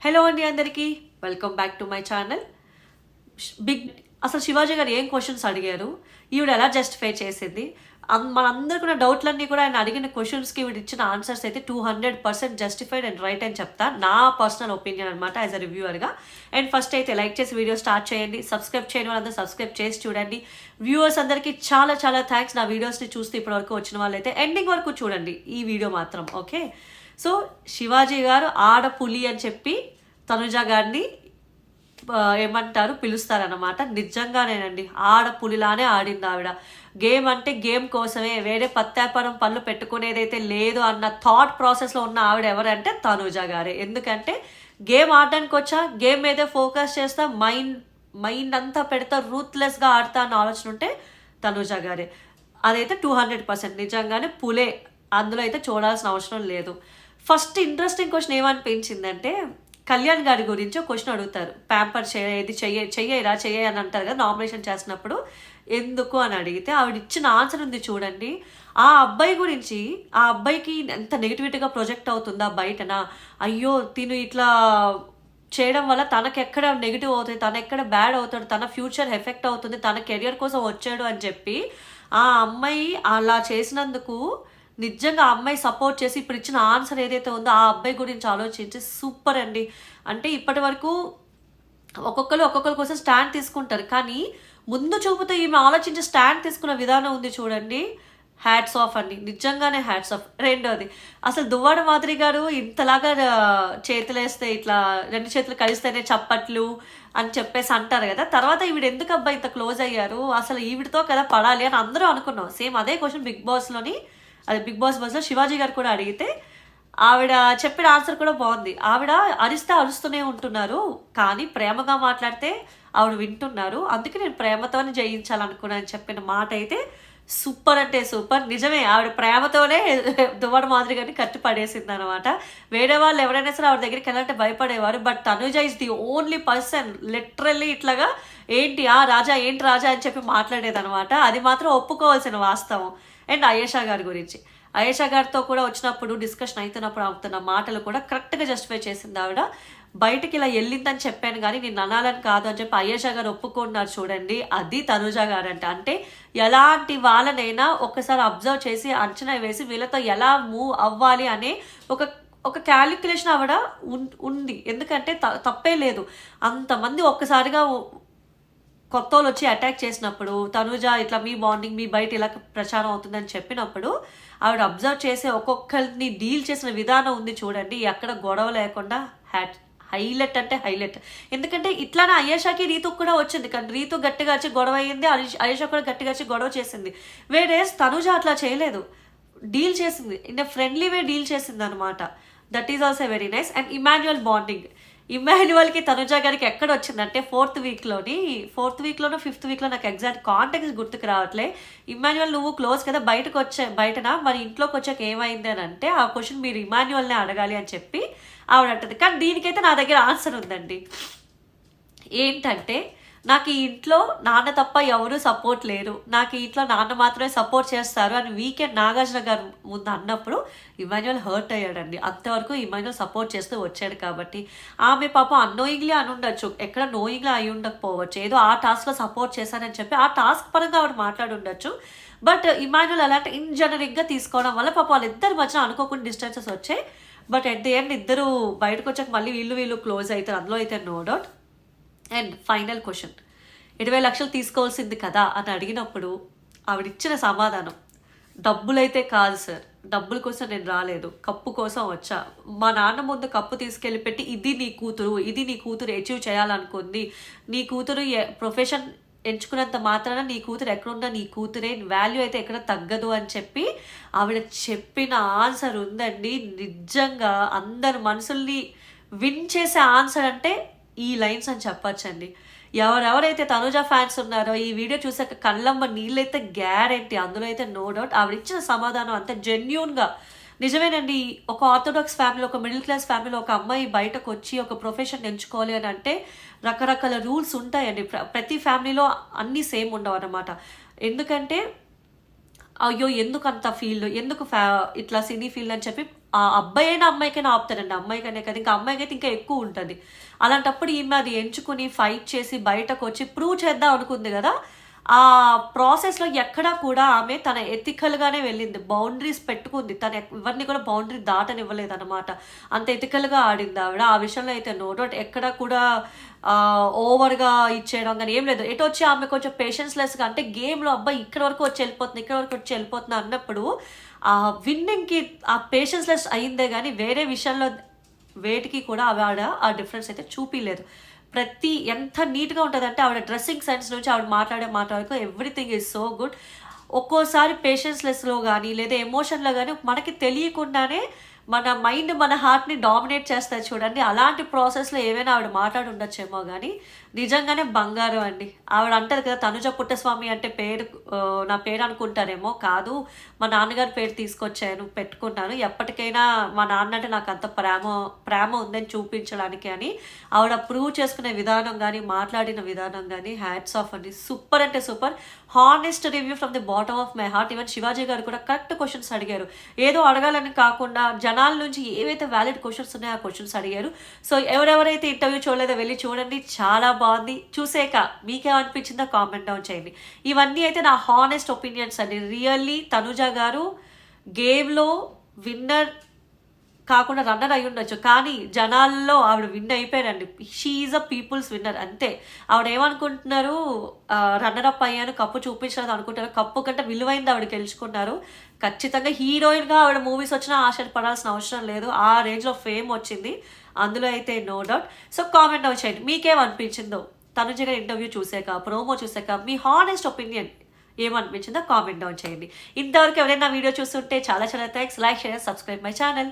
Hello అండి అందరికీ welcome back to my channel. Big అసలు శివాజీ గారు ఏం క్వశ్చన్స్ అడిగారు, ఈవిడ ఎలా జస్టిఫై చేసింది, మనందరికి ఉన్న డౌట్లన్నీ కూడా ఆయన అడిగిన క్వశ్చన్స్కి ఈవిడ ఇచ్చిన ఆన్సర్స్ అయితే 200% జస్టిఫైడ్ అండ్ రైట్ అని చెప్తా. నా పర్సనల్ ఒపీనియన్ అనమాట యాజ్ అ రివ్యూవర్గా. అండ్ ఫస్ట్ అయితే లైక్ చేసి వీడియో స్టార్ట్ చేయండి. సబ్స్క్రైబ్ చేయని వాళ్ళందరూ సబ్స్క్రైబ్ చేసి చూడండి. వ్యూవర్స్ అందరికీ చాలా చాలా థ్యాంక్స్. నా వీడియోస్ని చూస్తే ఇప్పటివరకు వచ్చిన వాళ్ళైతే ఎండింగ్ వరకు చూడండి ఈ వీడియో మాత్రం, ఓకే. సో శివాజీ గారు ఆడపులి అని చెప్పి తనుజ గారిని ఏమంటారు పిలుస్తారనమాట. నిజంగానేనండి ఆడపులిలానే ఆడింది ఆవిడ. గేమ్ అంటే గేమ్ కోసమే, వేరే పత్తాపరం పనులు పెట్టుకునేదైతే లేదు అన్న థాట్ ప్రాసెస్లో ఉన్న ఆవిడ ఎవరంటే తనుజ గారే. ఎందుకంటే గేమ్ ఆడడానికి వచ్చా, గేమ్ మీదే ఫోకస్ చేస్తా, మైండ్ అంతా పెడతా, రూత్లెస్గా ఆడతా అన్న ఆలోచన ఉంటే తనుజ గారే. అదైతే 200% నిజంగానే పులే, అందులో అయితే చూడాల్సిన అవసరం లేదు. ఫస్ట్ ఇంట్రెస్టింగ్ క్వశ్చన్ ఏమనిపించిందంటే, కళ్యాణ్ గారి గురించి ఒక క్వశ్చన్ అడుగుతారు. ప్యాంపర్ ఇది చెయ్యరా అని అంటారు కదా నామినేషన్ చేసినప్పుడు. ఎందుకు అని అడిగితే ఆవిడ ఇచ్చిన ఆన్సర్ ఉంది చూడండి. ఆ అబ్బాయి గురించి, ఆ అబ్బాయికి ఎంత నెగిటివిటీగా ప్రొజెక్ట్ అవుతుందా బయటనా, అయ్యో తిను ఇట్లా చేయడం వల్ల తనకెక్కడ నెగిటివ్ అవుతుంది, తన ఎక్కడ బ్యాడ్ అవుతాడు, తన ఫ్యూచర్ ఎఫెక్ట్ అవుతుంది, తన కెరియర్ కోసం వచ్చాడు అని చెప్పి ఆ అమ్మాయి అలా చేసినందుకు నిజంగా ఆ అమ్మాయి సపోర్ట్ చేసి ఇప్పుడు ఇచ్చిన ఆన్సర్ ఏదైతే ఉందో ఆ అబ్బాయి గురించి ఆలోచించి సూపర్ అండి. అంటే ఇప్పటి వరకు ఒక్కొక్కరి కోసం స్టాండ్ తీసుకుంటారు, కానీ ముందు చూపుతో ఈమె ఆలోచించి స్టాండ్ తీసుకున్న విధానం ఉంది చూడండి, హ్యాట్స్ ఆఫ్ అండి, నిజంగానే హ్యాట్స్ ఆఫ్. రెండోది, అసలు దువ్వాడ మాదిరి గారు ఇంతలాగా చేతులేస్తే ఇట్లా 2 చేతులు కలిస్తేనే చప్పట్లు అని చెప్పేసి అంటారు కదా. తర్వాత ఈవిడ ఎందుకు అబ్బాయి ఇంత క్లోజ్ అయ్యారు, అసలు ఈవిడతో కదా పడాలి అని అందరూ అనుకున్నాం. సేమ్ అదే క్వశ్చన్ బిగ్ బాస్ బస్లో శివాజీ గారు కూడా అడిగితే ఆవిడ చెప్పిన ఆన్సర్ కూడా బాగుంది. ఆవిడ అరిస్తే అరుస్తూనే ఉంటున్నారు, కానీ ప్రేమగా మాట్లాడితే ఆవిడ వింటున్నారు, అందుకే నేను ప్రేమతోనే జయించాలనుకున్నాను చెప్పిన మాట అయితే సూపర్ అంటే సూపర్. నిజమే, ఆవిడ ప్రేమతోనే దువ్వాడ మాదిరి గారిని కట్టి పడేసింది అనమాట. వేరే వాళ్ళు ఎవరైనా సరే ఆవిడ దగ్గరికి వెళ్ళాలంటే భయపడేవారు, but Tanuja is the only person literally ఇట్లాగా ఏంటి రాజా ఏంటి రాజా అని చెప్పి మాట్లాడేది అనమాట. అది మాత్రం ఒప్పుకోవాల్సిన వాస్తవం. అండ్ అయేషా గారి గురించి, అయేషా గారితో కూడా వచ్చినప్పుడు డిస్కషన్ అవుతున్న మాటలు కూడా కరెక్ట్గా జస్టిఫై చేసింది ఆవిడ. బయటకి ఇలా వెళ్ళిందని చెప్పాను కానీ నేను అనాలని కాదు అని చెప్పి అయేషా గారు ఒప్పుకున్నారు చూడండి. అది తనుజ గారు అంటే ఎలాంటి వాళ్ళనైనా ఒక్కసారి అబ్జర్వ్ చేసి అంచనా వేసి వీళ్ళతో ఎలా మూవ్ అవ్వాలి అనే ఒక క్యాలిక్యులేషన్ ఆవిడ ఉంది. ఎందుకంటే తప్పే లేదు, అంతమంది ఒక్కసారిగా కొత్త వాళ్ళు వచ్చి అటాక్ చేసినప్పుడు తనుజ ఇట్లా మీ బాండింగ్ మీ బయట ఇలా ప్రచారం అవుతుందని చెప్పినప్పుడు ఆవిడ అబ్జర్వ్ చేసే ఒక్కొక్కరిని డీల్ చేసిన విధానం ఉంది చూడండి. ఎక్కడ గొడవ లేకుండా హైలైట్ అంటే హైలైట్. ఎందుకంటే ఇట్లానే అయేషాకి రీతుకు కూడా వచ్చింది, కానీ రీతు గట్టిగా వచ్చి గొడవ అయ్యింది, అయేషా కూడా గట్టిగా వచ్చి గొడవ చేసింది. వేరేస్ తనుజ అట్లా చేయలేదు, డీల్ చేసింది, ఇన్ ఫ్రెండ్లీ వే డీల్ చేసింది అనమాట. That is also very nice. And Emmanuel bonding, ఇమాన్యువల్కి తనుజ గారికి ఎక్కడ వచ్చిందంటే 4th వీక్లోనో 5th వీక్లో నాకు ఎగ్జాక్ట్ కాంటాక్ట్స్ గుర్తుకు రావట్లే. ఇమాన్యువల్ నువ్వు క్లోజ్ కదా, బయటనా మరి ఇంట్లోకి వచ్చాక ఏమైంది అని అంటే ఆ క్వశ్చన్ మీరు ఇమాన్యువల్నే అడగాలి అని చెప్పి ఆవిడ అంటది. కానీ దీనికైతే నా దగ్గర ఆన్సర్ ఉందండి. ఏంటంటే నాకు ఈ ఇంట్లో నాన్న తప్ప ఎవరు సపోర్ట్ లేరు, నాకు ఈ ఇంట్లో నాన్న మాత్రమే సపోర్ట్ చేస్తారు అని వీకెండ్ నాగార్జున గారు ముందు అన్నప్పుడు ఇమాన్యువల్ హర్ట్ అయ్యాడండి. అంతవరకు ఇమాన్యువల్ సపోర్ట్ చేస్తూ వచ్చాడు కాబట్టి ఆమె పాపం అన్నోయింగ్లీ అని ఉండొచ్చు, ఎక్కడ నోయింగ్లీ అయి ఉండకపోవచ్చు, ఏదో ఆ టాస్క్లో సపోర్ట్ చేశానని చెప్పి ఆ టాస్క్ పరంగా ఆవిడ మాట్లాడి ఉండొచ్చు. బట్ ఇమాన్యువల్ అలాంటి ఇంజనీరింగ్గా తీసుకోవడం వల్ల పాపం వాళ్ళిద్దరి మధ్య అనుకోకుండా డిస్టెన్సెస్ వచ్చాయి. బట్ ఎట్ ది ఎండ్ ఇద్దరు బయటకు వచ్చాక మళ్ళీ వీళ్ళు క్లోజ్ అవుతారు, అందులో అయితే no doubt. And final question, 20 లక్షలు తీసుకోవాల్సింది కదా అని అడిగినప్పుడు ఆవిడిచ్చిన సమాధానం, డబ్బులైతే కాదు సార్, డబ్బుల కోసం నేను రాలేదు, కప్పు కోసం వచ్చా. మా నాన్న ముందు కప్పు తీసుకెళ్ళి పెట్టి ఇది నీ కూతురు అచీవ్ చేయాలనుకుంది, నీ కూతురు ప్రొఫెషన్ ఎంచుకున్నంత మాత్రాన నీ కూతురు ఎక్కడున్నా నీ కూతురే, వాల్యూ అయితే ఎక్కడ తగ్గదు అని చెప్పి ఆవిడ చెప్పిన ఆన్సర్ ఉందండి. నిజంగా అందరు మనుషుల్ని విన్ చేసే ఆన్సర్ అంటే ఈ లైన్స్ అని చెప్పచ్చండి. ఎవరెవరైతే తనుజ ఫ్యాన్స్ ఉన్నారో ఈ వీడియో చూసాక కళ్ళమ్మ నీళ్ళైతే గ్యారెంటీ, అందులో అయితే నో డౌట్. ఆవిడ ఇచ్చిన సమాధానం అంత జెన్యూన్గా నిజమేనండి. ఒక ఆర్థోడాక్స్ ఫ్యామిలీ, ఒక మిడిల్ క్లాస్ ఫ్యామిలీలో ఒక అమ్మాయి బయటకు వచ్చి ఒక ప్రొఫెషన్ ఎంచుకోవాలి అని అంటే రకరకాల రూల్స్ ఉంటాయండి. ప్రతి ఫ్యామిలీలో అన్నీ సేమ్ ఉండవు అన్నమాట. ఎందుకంటే అయ్యో ఎందుకు అంత ఫీల్డ్, ఎందుకు ఇట్లా సినీ ఫీల్డ్ అని చెప్పి ఆ అబ్బాయైనా అమ్మాయికైనా ఆపుతారండి. అమ్మాయికనే కాదు, ఇంకా అమ్మాయికైతే ఇంకా ఎక్కువ ఉంటది. అలాంటప్పుడు ఈమె అది ఎంచుకుని ఫైట్ చేసి బయటకొచ్చి ప్రూవ్ చేద్దాం అనుకుంది గదా! ఆ ప్రాసెస్‌లో ఎక్కడా కూడా ఆమె తన ఎథికల్‌గానే వెళ్ళింది. బౌండరీస్ పెట్టుకుంది. తను ఎవరిని కూడా బౌండరీ దాటనివ్వలేదనమాట. అంత ఎథికల్‌గా ఆడిందావిడ. ఆ విషయంలో అయితే నో డౌట్ ఎక్కడ కూడా ఓవర్‌గా ఇచ్చేయడం గాని ఏం లేదు. ఎటొచ్చి ఆమె కొంచెం పేషెన్స్‌లెస్‌గా అంటే గేమ్‌లో అబ్బా! ఇక్కడి వరకు వచ్చి ఎళ్ళిపోతుంది, ఇక్కడి వరకు వచ్చి ఎళ్ళిపోతున్నా అన్నప్పుడు విన్నింగ్‌కి ఆ పేషెన్స్‌లెస్ అయిందే గానీ వేరే విషయంలో వేటికి కూడా ఆవిడ ఆ డిఫరెన్స్ అయితే చూపియలేదు. ఎంత నీట్‌గా ఉంటదంటే ఆవిడ డ్రెస్సింగ్ సెన్స్ నుంచి ఆవిడ మాట్లాడే మాట వరకు ఎవ్రీథింగ్ ఈజ్ సో గుడ్. ఒక్కోసారి పేషెన్స్‌లెస్‌లో గాని, లేదా ఎమోషన్‌లో గాని మనకి తెలియకుండానే మన మైండ్ మన హార్ట్‌ని డామినేట్ చేస్తది చూడండి. అలాంటి ప్రాసెస్‌లో ఏవైనా ఆవిడ మాట్లాడి ఉండొచ్చేమో గానీ, నిజంగానే బంగారం అండి. ఆవిడ అంటది కదా! తనుజ పుట్టస్వామి అంటే నా పేరు అనుకుంటారేమో. కాదు, మా నాన్నగారి పేరు తీసుకొచ్చాను, పెట్టుకున్నాను. ఎప్పటికైనా మా నాన్న అంటే నాకంత ప్రేమ ఉందని చూపించడానికి అని ఆవిడ ప్రూవ్ చేసుకునే విధానం గానీ, మాట్లాడిన విధానం గానీ హ్యాట్స్ ఆఫ్ అండి. సూపర్ అంటే super. Honest review from the bottom of my heart. Even Shivaji గారు కూడా కరెక్ట్ క్వెషన్స్ అడిగారు. ఏదో అడగాలని కాకుండా జనాల నుంచి ఏవైతే వ్యాలిడ్ క్వెషన్స్ ఉన్నాయో ఆ క్వెషన్స్ అడిగారు. సో ఎవరెవరైతే ఇంటర్వ్యూ చూడలేదో వెళ్ళి చూడండి. చాలా బాగుంది. చూసాక మీకేమనిపించిందో కామెంట్ డౌన్ చేయండి. ఇవన్నీ అయితే నా హానెస్ట్ ఒపీనియన్స్ అండి. రియల్లీ తనుజ గారు గేమ్‌లో విన్నర్ కాకుండా రన్నర్ అయ్యుండొచ్చు. కానీ జనాల్లో ఆవిడ విన్ అయిపోయారండి. She is a people's winner అంతే. ఆవిడేమనుకుంటున్నారు, రన్నర్ అప్ అయ్యాను, కప్పు చూపించలేదు అనుకుంటారు. కప్పు కంటే విలువైంది ఆవిడ గెలుచుకున్నారు. ఖచ్చితంగా హీరోయిన్‌గా ఆవిడ మూవీస్ వచ్చినా ఆశ్చర్యపడాల్సిన అవసరం లేదు. ఆ రేంజ్‌లో ఫేమ్ వచ్చింది. అందులో అయితే no doubt. So comment down చేయండి. మీకేమనిపించిందో తనుజ గారి ఇంటర్వ్యూ చూసాక, ప్రోమో చూసాక మీ హానెస్ట్ ఒపీనియన్ ఏమనిపించిందో కామెంట్ డౌన్ చేయండి. ఇంతవరకు ఎవరైనా వీడియో చూస్తుంటే చాలా చాలా thanks. Like, share, subscribe my channel.